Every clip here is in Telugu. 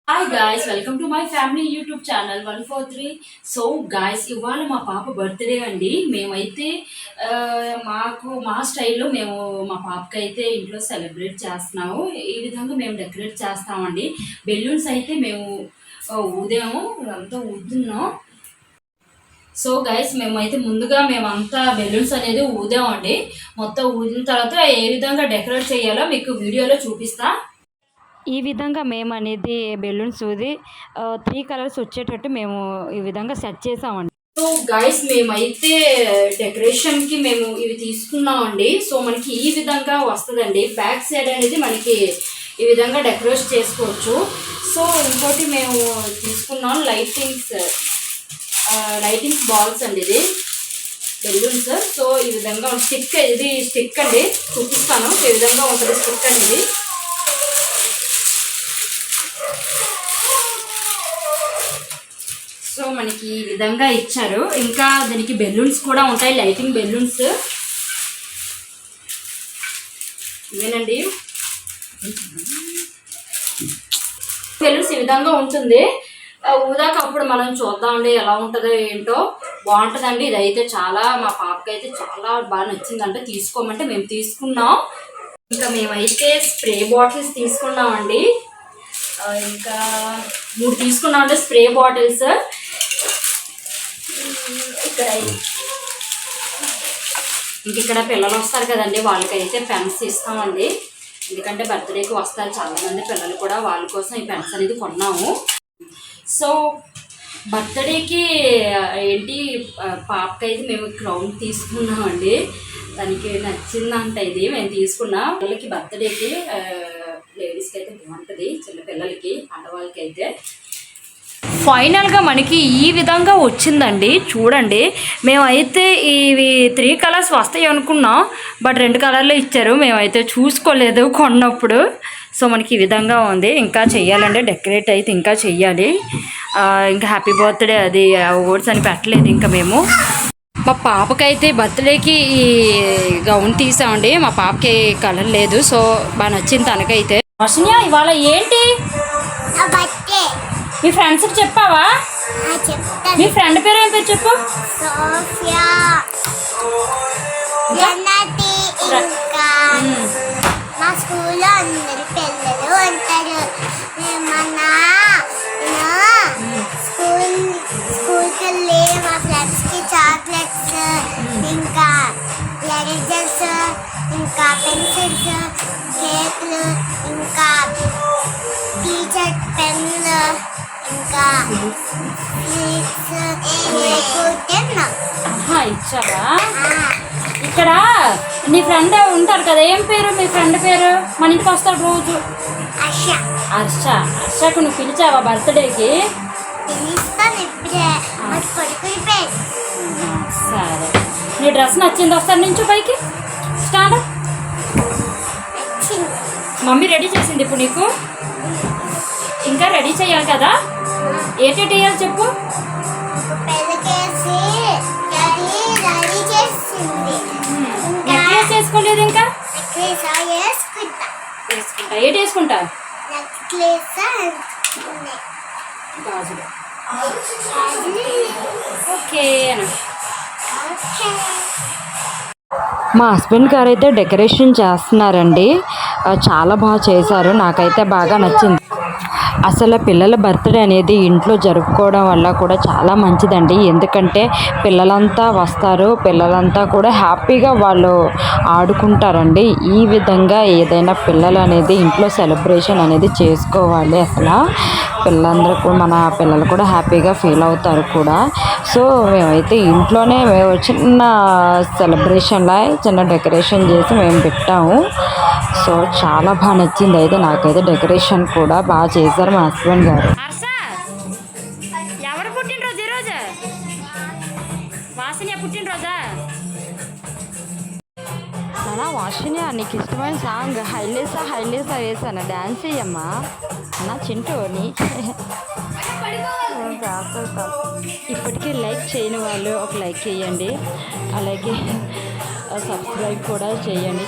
Hi guys, welcome to my family YouTube channel 143. So guys, ఇవాళ మా పాప బర్త్డే అండి. మేమైతే మా స్టైల్లో మేము మా పాపకి అయితే ఇంట్లో సెలబ్రేట్ చేస్తున్నాము. ఈ విధంగా మేము డెకరేట్ చేస్తామండి. బెలూన్స్ అయితే మేము ఊదాము, అంతా ఊదున్నాం. సో గైస్, మేమైతే ముందుగా మేమంతా బెలూన్స్ అనేది ఊదామండి. మొత్తం ఊదిన తర్వాత ఏ విధంగా డెకరేట్ చేయాలో మీకు వీడియోలో చూపిస్తా. ఈ విధంగా మేము అనేది బెలూన్స్ ఊది 3 కలర్స్ వచ్చేటట్టు మేము ఈ విధంగా సెట్ చేసామండి. సో గైస్, మేమైతే డెకరేషన్కి మేము ఇవి తీసుకున్నామండి. సో మనకి ఈ విధంగా వస్తుందండి. బ్యాక్ సైడ్ అనేది మనకి ఈ విధంగా డెకరేట్ చేసుకోవచ్చు. సో ఇంకోటి మేము తీసుకున్నాం లైటింగ్స్ బాల్స్ అండి. ఇది బెలూన్స్. సో ఈ విధంగా ఇది స్టిక్ అండి, చూపిస్తాను. ఈ విధంగా ఉంటుంది స్టిక్ అండి. ఇది సో మనకి ఈ విధంగా ఇచ్చారు. ఇంకా దీనికి బెలూన్స్ కూడా ఉంటాయి, లైటింగ్ బెలూన్స్ ఇవేనండి. బెలూన్స్ ఈ విధంగా ఉంటుంది. ఊదాక అప్పుడు మనం చూద్దామండి ఎలా ఉంటుందో ఏంటో. బాగుంటుందండి. ఇదైతే మా పాపకి అయితే చాలా బాగా నచ్చిందంటే తీసుకోమంటే మేము తీసుకున్నాం. ఇంకా మేమైతే స్ప్రే బాటిల్స్ తీసుకున్నామండి. ఇంకా 3 తీసుకున్నామంటే స్ప్రే బాటిల్స్. ఇక్కడ పిల్లలు వస్తారు కదండి, వాళ్ళకైతే పెన్స్ ఇస్తామండి. ఎందుకంటే బర్త్డేకి వస్తారు చాలామంది పిల్లలు కూడా, వాళ్ళ కోసం ఈ పెన్స్ అనేది కొన్నాము. సో బర్త్డేకి ఏంటి పాపకైతే మేము క్రౌన్ తీసుకున్నామండి. దానికి నచ్చిందంట ఇది మేము తీసుకున్నాం. పిల్లలకి బర్త్డేకి లేడీస్కి అయితే బాగుంటుంది, చిన్న పిల్లలకి, ఆడవాళ్ళకి అయితే. ఫైనల్గా మనకి ఈ విధంగా వచ్చిందండి. చూడండి, మేమైతే ఇవి 3 కలర్స్ వస్తాయి అనుకున్నాం, బట్ 2 కలర్లు ఇచ్చారు. మేమైతే చూసుకోలేదు కొన్నప్పుడు. సో మనకి ఈ విధంగా ఉంది. ఇంకా చెయ్యాలండి, డెకరేట్ అయితే ఇంకా చెయ్యాలి. ఇంకా హ్యాపీ బర్త్డే అది వర్డ్స్ అని పెట్టలేదు ఇంకా మేము. మా పాపకైతే బర్త్డేకి ఈ గౌన్ తీసామండి. మా పాపకి కలర్ లేదు, సో బాగా నచ్చింది తనకైతే. వర్షిణ్య, ఇవాళ ఏంటి మీ ఫ్రెండ్స్కి చెప్పావా? మీ ఫ్రెండ్ పేరు ఏం పేరు చెప్పు. మా స్కూల్లో అందరు పిల్లలు ఉంటారు. స్కూల్కి వెళ్ళి మా ఫ్రెండ్స్కి చాక్లెట్స్, ఇంకా ఎరేజర్స్, ఇంకా పెన్సిల్స్, కేక్లు, ఇంకా టీచర్ పెన్లు, ఇంకా ఇచ్చావా? ఇక్కడ నీ ఫ్రెండ్ ఉంటారు కదా, ఏం పేరు మీ ఫ్రెండ్ పేరు? మన ఇంటికి వస్తాడు రోజు. హర్షకు నువ్వు పిలిచావా బర్త్డేకి? సరే, నీ డ్రెస్ నచ్చింది? వస్తాడు నుంచి పైకి స్టాండ్. మమ్మీ రెడీ చేసింది ఇప్పుడు నీకు. ఇంకా రెడీ చేయాలి కదా, ఏంటి వేయాలి చెప్పు. నెక్లెస్ వేసుకోలేదు ఇంకా? వేసుకుంటా. ఏంటి వేసుకుంటా? గాజులు. ఓకే. మా హస్బెండ్ గారు అయితే డెకరేషన్ చేస్తున్నారండి. చాలా బాగా చేశారు, నాకైతే బాగా నచ్చింది. అసలు పిల్లల బర్త్డే అనేది ఇంట్లో జరుపుకోవడం వల్ల కూడా చాలా మంచిదండి. ఎందుకంటే పిల్లలంతా వస్తారు, పిల్లలంతా కూడా హ్యాపీగా వాళ్ళు ఆడుకుంటారండి. ఈ విధంగా ఏదైనా పిల్లలు అనేది ఇంట్లో సెలబ్రేషన్ అనేది చేసుకోవాలి. అసలు పిల్లలందరూ కూడా, మన పిల్లలు కూడా హ్యాపీగా ఫీల్ అవుతారు కూడా. సో మేమైతే ఇంట్లోనే చిన్న సెలబ్రేషన్లా చిన్న డెకరేషన్ చేసి మేము పెట్టాము. సో చాలా బాగా నచ్చింది అయితే నాకైతే. డెకరేషన్ కూడా బాగా చేశారు మా హస్బెండ్ గారు. ఎవరు పుట్టినరోజు ఈరోజు? వాసిని పుట్టినరోజా? అలా వాషిని, నీకు ఇష్టమైన సాంగ్ హైలేసా వేసాను, డ్యాన్స్ చెయ్యమ్మా అన్న చింటూని. ఇప్పటికీ లైక్ చేయని వాళ్ళు ఒక లైక్ చేయండి, అలాగే సబ్స్క్రైబ్ కూడా చేయండి.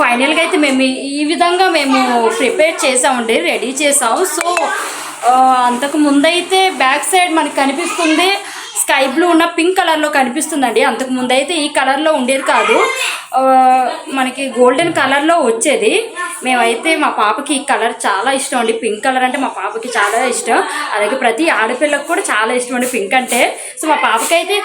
ఫైనల్గా అయితే మేము ఈ విధంగా మేము ప్రిపేర్ చేసామండి, రెడీ చేసాము. సో అంతకు ముందైతే బ్యాక్ సైడ్ మనకి కనిపిస్తుంది స్కై బ్లూ ఉన్న పింక్ కలర్లో కనిపిస్తుందండి. అంతకు ముందైతే ఈ కలర్లో ఉండేది కాదు, మనకి గోల్డెన్ కలర్లో వచ్చేది. మేమైతే మా పాపకి ఈ కలర్ చాలా ఇష్టం అండి, పింక్ కలర్ అంటే మా పాపకి చాలా ఇష్టం. అలాగే ప్రతి ఆడపిల్లకు కూడా చాలా ఇష్టం అండి పింక్ అంటే. సో మా పాపకైతే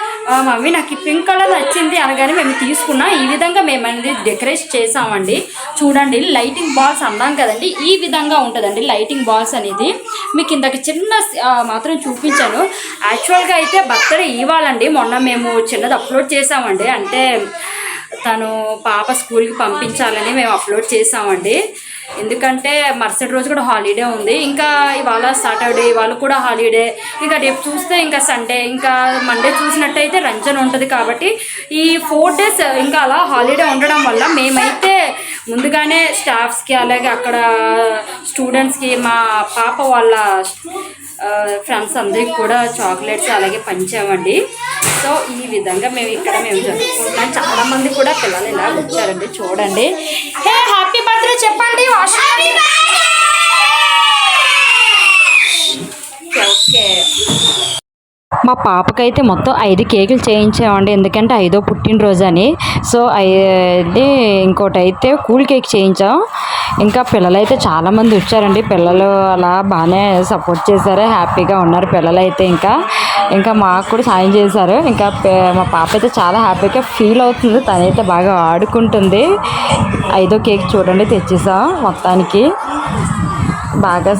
మమ్మీ నాకు ఈ పింక్ కలర్ నచ్చింది అనగానే మేము తీసుకున్నాం. ఈ విధంగా మేము అనేది డెకరేట్ చేసామండి. చూడండి లైటింగ్ బాల్స్ అన్నాం కదండి, ఈ విధంగా ఉంటుందండి లైటింగ్ బాల్స్ అనేది. మీకు ఇందాక చిన్న మాత్రం చూపించాను. యాక్చువల్గా అయితే బర్త్డే ఇవ్వాలండి, మొన్న మేము చిన్నది అప్లోడ్ చేసామండి. అంటే తను పాప స్కూల్కి పంపించాలని మేము అప్లోడ్ చేసామండి. ఎందుకంటే మరుసటి రోజు కూడా హాలిడే ఉంది, ఇంకా ఇవాళ సాటర్డే, ఇవాళ కూడా హాలిడే, ఇంకా రేపు చూస్తే ఇంకా సండే, ఇంకా మండే చూసినట్టయితే రంజాన్ ఉంటుంది. కాబట్టి ఈ 4 days ఇంకా అలా హాలిడే ఉండడం వల్ల మేమైతే ముందుగానే స్టాఫ్స్కి అలాగే అక్కడ స్టూడెంట్స్కి మా పాప వాళ్ళ ఫ్రెండ్స్ అందరికి కూడా చాక్లెట్స్ అలాగే పంచామండి. సో ఈ విధంగా మేము జరుపుకుంటాం. చాలామంది కూడా పిల్లలు ఇలా వచ్చారండి, చూడండి. హే హ్యాపీ బర్త్డే చెప్పండి. ఓకే మా పాపకైతే మొత్తం 5 కేకులు చేయించామండి, ఎందుకంటే 5వ పుట్టినరోజు అని. సో అది ఇంకోటి అయితే కూల్ కేక్ చేయించాం. ఇంకా పిల్లలైతే చాలామంది వచ్చారండి, పిల్లలు అలా బాగానే సపోర్ట్ చేశారు, హ్యాపీగా ఉన్నారు పిల్లలైతే. ఇంకా మాకు కూడా సాయం చేశారు. ఇంకా మా పాప అయితే చాలా హ్యాపీగా ఫీల్ అవుతుంది, తనైతే బాగా ఆడుకుంటుంది. 5వ కేక్ చూడండి తెచ్చేసాం. మొత్తానికి బాగా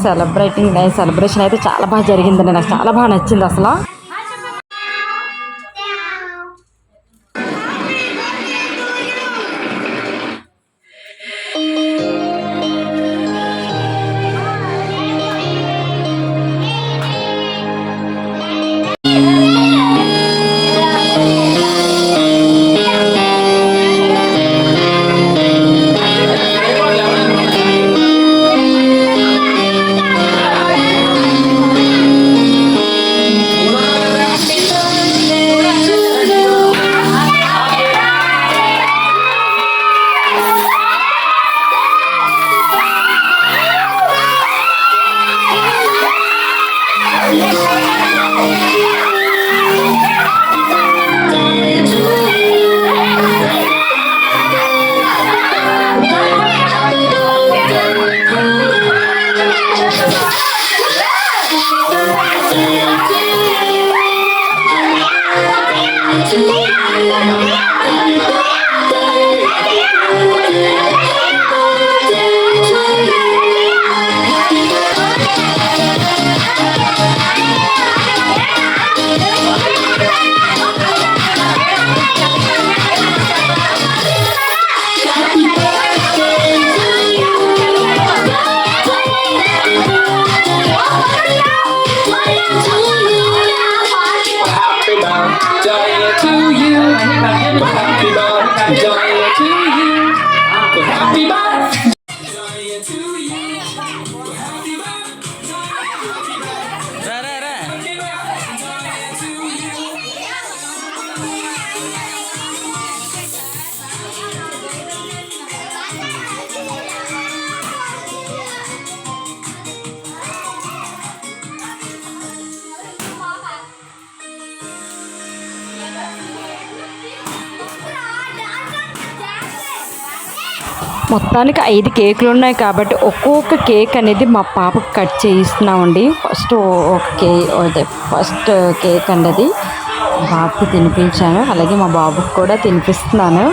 సెలబ్రేషన్ అయితే చాలా బాగా జరిగిందండి, నాకు చాలా బాగా నచ్చింది అసలు. మొత్తానికి 5 కేకులు ఉన్నాయి కాబట్టి ఒక్కొక్క కేక్ అనేది మా పాపకు కట్ చేయిస్తున్నామండి. ఫస్ట్ కేక్ అండి అది బాబుకి తినిపించాను, అలాగే మా బాబుకి కూడా తినిపిస్తున్నాను.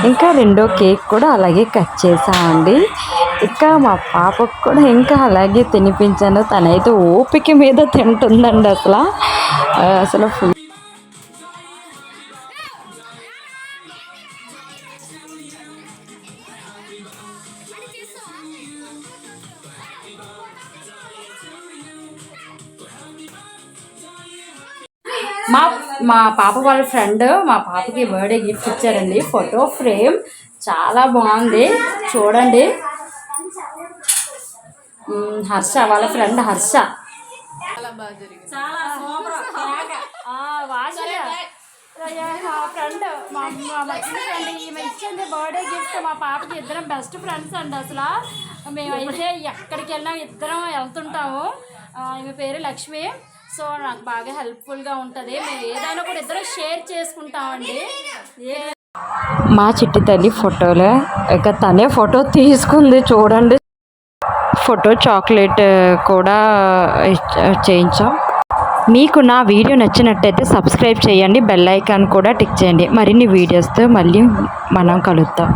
ఇంకా 2వ కేక్ కూడా అలాగే కట్ చేసామండి. ఇంకా మా పాపకు కూడా ఇంకా అలాగే తినిపించాను. తనైతే ఓపిక మీద తింటుందండి అసలు ఫుల్. మా పాప వాళ్ళ ఫ్రెండ్ మా పాపకి బర్త్డే గిఫ్ట్ ఇచ్చారండి, ఫోటో ఫ్రేమ్. చాలా బాగుంది చూడండి. హర్ష వాళ్ళ ఫ్రెండ్ హర్ష. ఫ్రెండ్ మా వచ్చిన ఫ్రెండ్ ఈమె ఇచ్చింది బర్త్డే గిఫ్ట్. మా పాపకి ఇద్దరం బెస్ట్ ఫ్రెండ్స్ అండి. అసలు మేమైతే ఎక్కడికి వెళ్ళినా ఇద్దరం వెళ్తుంటాము. ఈమె పేరు లక్ష్మి. సో నాకు బాగా హెల్ప్ఫుల్గా ఉంటుంది. మేము ఏదైనా కూడా ఇద్దరం షేర్ చేసుకుంటామండి. మా చిట్టి తల్లి ఫోటోలో ఇక తనే ఫోటో తీసుకుంది చూడండి. ఫోటో చాక్లెట్ కూడా చేయించాం. మీకు నా వీడియో నచ్చినట్టయితే సబ్స్క్రైబ్ చేయండి, బెల్ ఐకాన్ కూడా టిక్ చేయండి. మరిన్ని వీడియోస్తో మళ్ళీ మనం కలుద్దాం.